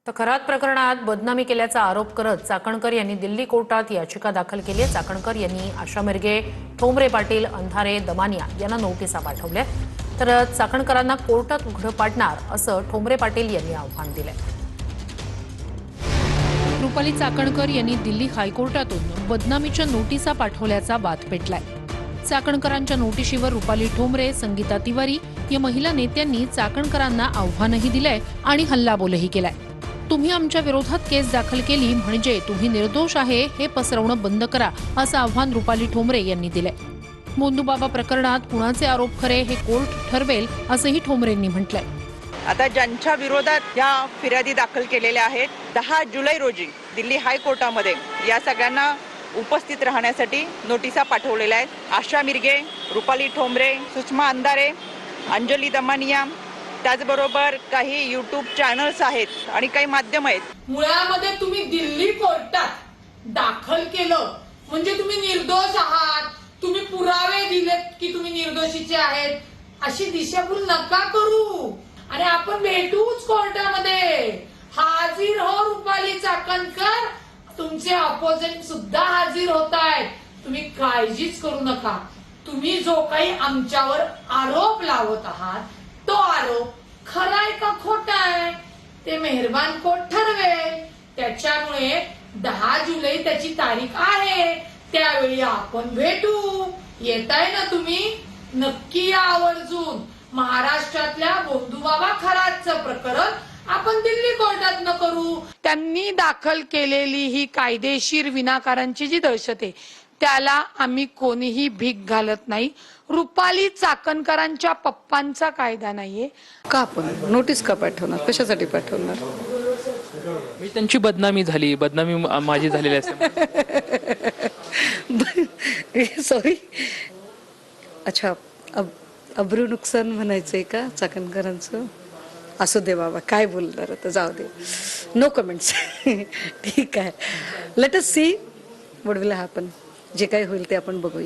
तर खरात प्रकरणात बदनामी केल्याचा आरोप करत चाकणकर यांनी दिल्ली कोर्टात याचिका दाखल केली आहे। चाकणकर यांनी आशा मिरगे, ठोंबरे पाटील, अंधारे, दमानिया यांना नोटिसा पाठवल्या। तर चाकणकरांना कोर्टात उघडं पाडणार असं ठोंबरे पाटील यांनी आव्हान दिलंय। रुपाली चाकणकर यांनी दिल्ली हायकोर्टातून बदनामीच्या नोटिसा पाठवल्याचा वाद पेटलाय। चाकणकरांच्या नोटिशीवर रुपाली ठोंबरे, संगीता तिवारी या महिला नेत्यांनी चाकणकरांना आव्हानही दिलंय आणि हल्लाबोलही केलाय। तुम्ही आमच्या विरोधात केस दाखल केली म्हणजे तुम्ही निर्दोष आहे हे पसरवणं बंद करा असं आव्हान रुपाली ठोंबरे यांनी दिलंय। मोंदूबाबा प्रकरणात कुणाचे आरोप खरे हे कोर्ट ठरवेल असंही ठोंबरेंनी म्हटलंय। आता ज्यांच्या विरोधात या फिर्यादी दाखल केलेल्या आहेत 10 जुलै रोजी दिल्ली हायकोर्टामध्ये या सगळ्यांना उपस्थित राहण्यासाठी नोटिसा पाठवलेल्या आहेत। आशा मिरगे, रुपाली ठोंबरे, सुषमा अंधारे, अंजली दमानिया, त्याचबरोबर काही यूट्यूब चॅनल्स आहेत आणि काही माध्यम आहेत। मुळामध्ये तुम्ही दिल्ली कोर्टात दाखल केलं म्हणजे तुम्ही निर्दोष आहात, तुम्ही पुरावे दिलेत की तुम्ही निर्दोषीचे आहेत, अशी दिशाभूल नका करू आणि आपण भेटूच कोर्टामध्ये। हाजीर हो रुपाली चाकणकर, तुमचे अपोजिट सुद्धा हाजीर होत आहेत, तुम्ही काळजीच करू नका। तुम्ही जो काही आमच्यावर आरोप लावत आहात तो आरोप खरा आहे का खोटा आहे ते मेहरबान कोर्ट ठरवेल। त्याच्यामुळे 10 जुलै त्याची तारीख आहे, त्यावेळी आपण भेटू। येताय ना तुम्ही? नक्की या आवर्जून। महाराष्ट्रातल्या मोंदूबाबा खरातचं प्रकरण आपण दिल्ली कोर्टात न करू। त्यांनी दाखल केलेली ही कायदेशीर विनाकारांची जी दहशत आहे त्याला आम्ही कोणीही भीक घालत नाही। रुपाली चाकणकरांच्या पप्पांचा कायदा नाहीये का आपण नोटीस का पाठवणार, कशासाठी पाठवणार? मी त्यांची बदनामी झाली, बदनामी माझी झालेली असते। सॉरी, अच्छा, अब्रू नुकसान म्हणायचंय का चाकणकरांचं? असू दे बाबा, काय बोलणार आता, जाऊ दे, नो कमेंट्स। ठीक आहे, let us see what will happen. जे काही होईल ते आपण बघूया।